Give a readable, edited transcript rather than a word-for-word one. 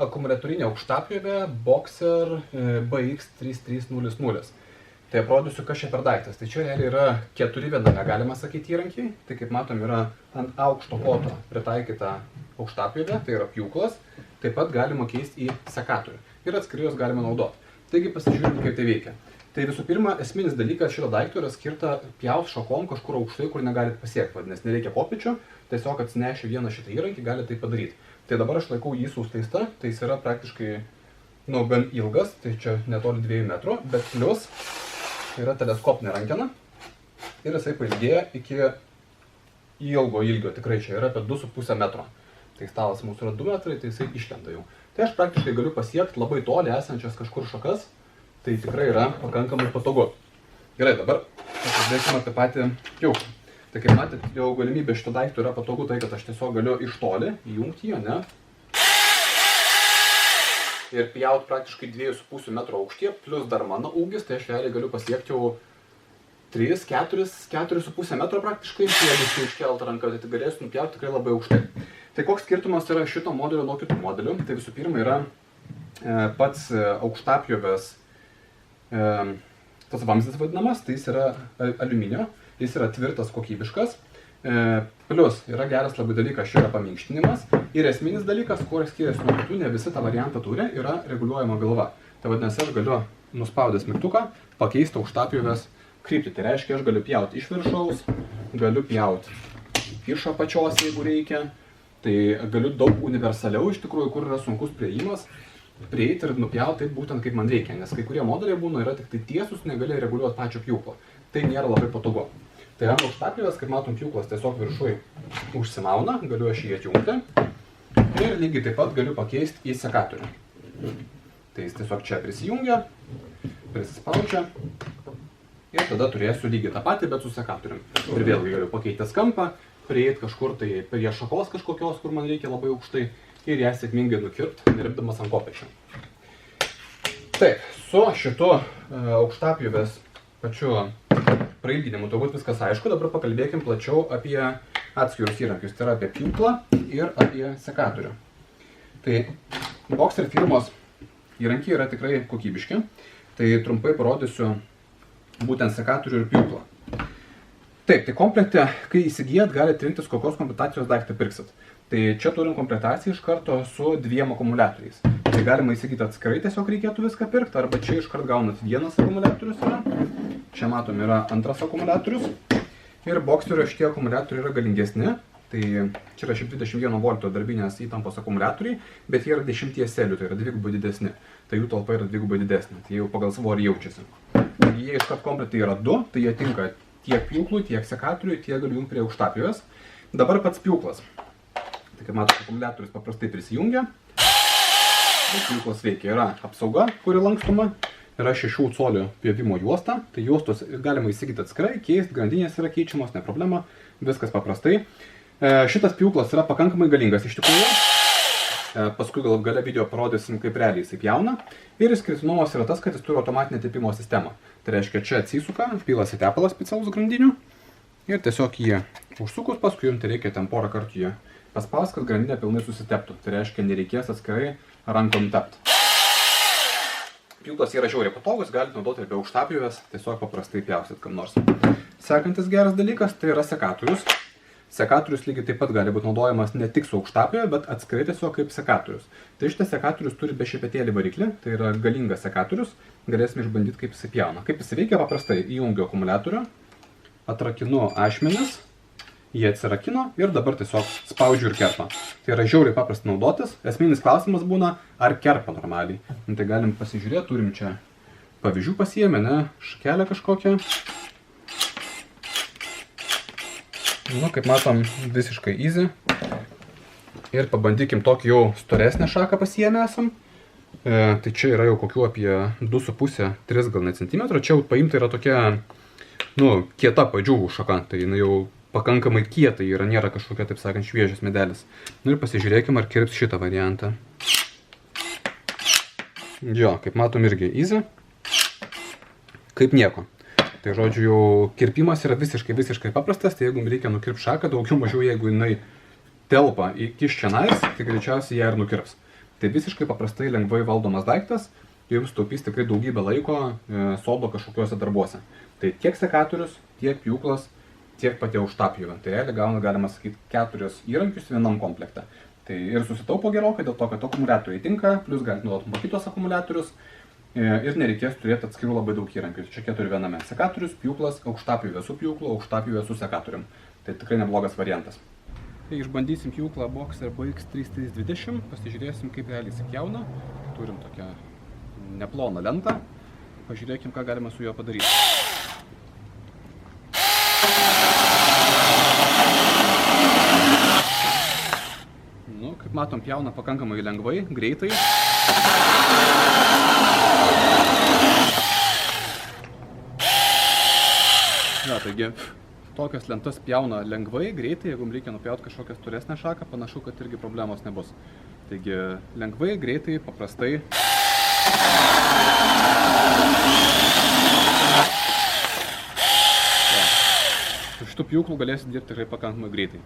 akumuliatorinė aukštapjovė Boxer BX3300. Tai aprodysiu, kas čia per daiktas. Tai čia realiai yra 4 viename, galima sakyti, įrankiai. Tai kaip matom, yra ant aukšto koto pritaikyta aukštapjovė, tai yra pjūklas. Taip pat galima keisti į sekatorių. Ir atskirai jos galima naudoti. Taigi pasižiūrėm, kaip tai veikia. Tai visų pirma, esminis dalykas šito daikto yra skirta pjaut šakom kažkur aukštai, kur negalit pasiekti. Vadinasi, nereikia kopėčio, tiesiog atsinešę vieną šitą įrankį galite tai padaryti. Tai dabar aš laikau jį sustaistą, tai jis yra praktiškai, gan ilgas, tai čia netoli 2 metrų, bet plius yra teleskopinė rankena ir jisai pailgėja iki ilgo ilgio, tikrai čia yra apie 2,5 metro. Tai stalas mūsų yra 2 metrai, tai jisai išlenda jau. Tai aš praktiškai galiu pasiekti labai toli esančias kažkur šakas, tai tikrai yra pakankamai patogu. Gerai, dabar pasižiūrėkime apie patį pjūklą. Tai kaip matėt, jau galimybė šito daikto yra patogu tai, kad aš tiesiog galiu iš toli įjungti jo, ne? Ir pjaut praktiškai 2,5 metro aukštie, plus dar mano ūgis, tai aš realiai galiu pasiekti jau 4,5 metro praktiškai. Jeigu aš iškelt ranką, tai galėsiu nupjauti tikrai labai aukštai. Tai koks skirtumas yra šito modelio nuo kitų modelių? Tai visų pirma yra pats aukštapjovės tas vamzdis vadinamas, tai jis yra aliuminio, jis yra tvirtas, kokybiškas. Plus yra geras labai dalykas, čia yra paminkštinimas. Ir esminis dalykas, kuo skiriasi nuo kitų, ne visi tą variantą turi, yra reguliuojama galva. Tai vadinasi, aš galiu nuspaudęs mygtuką pakeisti aukštapjovės kryptį. Tai reiškia, aš galiu pjauti iš viršaus, galiu pjauti iš apačios, jeigu reikia. Tai galiu daug universaliau, iš tikrųjų, kur yra sunkus priėjimas, prieiti ir nupjauti taip būtent kaip man reikia. Nes kai kurie modeliai būna yra tik tai tiesus, negali reguliuoti pačio pjūklo. Tai nėra labai patogu. Tai ant aukštapjovės, kaip matom, pjūklas tiesiog viršui užsimauna, galiu aš jį atjungti. Ir lygiai taip pat galiu pakeisti į sekatorių. Tai jis tiesiog čia prisijungia, prisispaudžia. Ir tada turėsiu lygiai tą patį, bet su sekatoriumi. Ir vėlgi galiu pakeitęs kampą, prieiti kažkur tai prie šakos kažkokios, kur man reikia labai aukštai. Ir ją sėkmingai nukirpti, nelipdamas ant kopėčio. Taip, su šitu aukštapjovės pačiu prailginimu turbūt viskas aišku. Dabar pakalbėkim plačiau apie atskirus įrankius. Tai yra apie pjūklą ir apie sekatorių. Tai Boxer firmos įrankiai yra tikrai kokybiški. Tai trumpai parodysiu būtent sekatorių ir pjūklą. Taip, tai komplekte, kai įsigijat, galite rinktis, kokios komplektacijos daiktą pirksit. Tai čia turim komplektaciją iš karto su 2 akumuliatoriais. Tai galima įsigyti atskirai, tiesiog reikėtų viską pirkti, arba čia iškart gaunat 1 akumuliatorius yra. Čia matom yra 2 akumuliatorius. Ir Boxerio šitie akumuliatoriai yra galingesni. Tai čia yra 121 volto darbinės įtampos akumuliatoriai, bet jie yra 10 celių, tai yra 2 didesni. Tai jų talpa yra 2 didesnė, tai jau pagal svorį jaučiasi. Jie iškart komplektai yra 2, tai jie tinka tiek pjūklui, tiek sekatoriui, tiek galiu jungti prie aukštapjovės. Dabar pats pjūklas. Tai kaip matote, akumuliatorius paprastai prisijungia. Pjūklas veikia. Yra apsauga, kuri lankstoma. Yra 6 colių pjovimo juosta. Tai juostos galima įsigyti atskirai, keisti, grandinės yra keičiamos, ne problema. Viskas paprastai. Šitas pjūklas yra pakankamai galingas iš tikrųjų. Paskui gal gale video parodysim, kaip realiai jisai pjauna. Ir išskirtinumas yra tas, kad jis turi automatinę tepimo sistemą. Tai reiškia, čia atsisuka, pilasi tepalas specialus grandinių. Ir tiesiog jį užsukus, paskui jums reikia ten porą kartų jį paspaust, kad grandinė pilnai susiteptų. Tai reiškia, nereikės atskirai rankom tepti. Pjūklas yra žiauriai patogus, galite naudoti ir be aukštapjovės, tiesiog paprastai pjausit kam nors. Sekantis geras dalykas, tai yra sekatorius. Sekatorius lygiai taip pat gali būti naudojamas ne tik su aukštapjove, bet atskirai tiesiog kaip sekatorius. Tai šitas sekatorius turi bešepetėlį variklį, tai yra galingas sekatorius. Galėsime išbandyti, kaip jisai pjauna. Kaip jisai veikia paprastai, įjungiu akumuliatorių, atrakinu ašmenis, jie atsirakino ir dabar tiesiog spaudžiu ir kerpa. Tai yra žiauriai paprasta naudotis. Esminis klausimas būna, ar kerpa normaliai. Tai galim pasižiūrėti, turim čia pavyzdžių pasiėmę, ne, šakelę kažkokią. Kaip matom, visiškai easy. Ir pabandykim tokį jau storesnę šaką pasiėmę esam. Tai čia yra jau kokių apie 2,5-3 gal ne centimetrų. Čia jau paimta yra tokia, kieta padžiūvų šaka. Tai jau pakankamai kieta yra, nėra kažkokia, taip sakant, šviežias medelis. Ir pasižiūrėkim, ar kirps šitą variantą. Jo, kaip matom, irgi easy. Kaip nieko. Tai žodžiu, jau kirpimas yra visiškai paprastas, tai jeigu reikia nukirpti šaką, daugiau mažiau, jeigu jinai telpa į kiščianais, tai greičiausiai ją ir nukirps. Tai visiškai paprastai lengvai valdomas daiktas, jums taupys tikrai daugybę laiko sodo kažkokiuose darbuose. Tai tiek sekatorius, tiek pjūklas, tiek pati aukštapjovė. Tai realiai galima sakyti 4 įrankius vienam komplekte. Tai ir susitaupo gerokai dėl to, kad akumuliatoriai tinka, plus galite naudoti kitos akumuliatorius ir nereikės turėti atskirų labai daug įrankių. Čia 4 viename. Sekatorius, pjūklas, aukštapjovė su pjūklu, aukštapjovė su sekatorium. Tai tikrai neblogas variantas. Tai išbandysim pjūklą Boxer BX3320, pasižiūrėsim, kaip realiai įsipjauna. Turim tokią neploną lentą. Pažiūrėkim, ką galima su juo padaryti. Nu, kaip matom, pjauna pakankamai lengvai, greitai. Ja, taigi, tokias lentas pjauna lengvai, greitai, jeigu reikia nupjauti kažkokią storesnę šaką, panašu, kad irgi problemos nebus. Taigi, lengvai, greitai, paprastai. Su šitu pjūklu galėsit dirbti tikrai pakankamai greitai.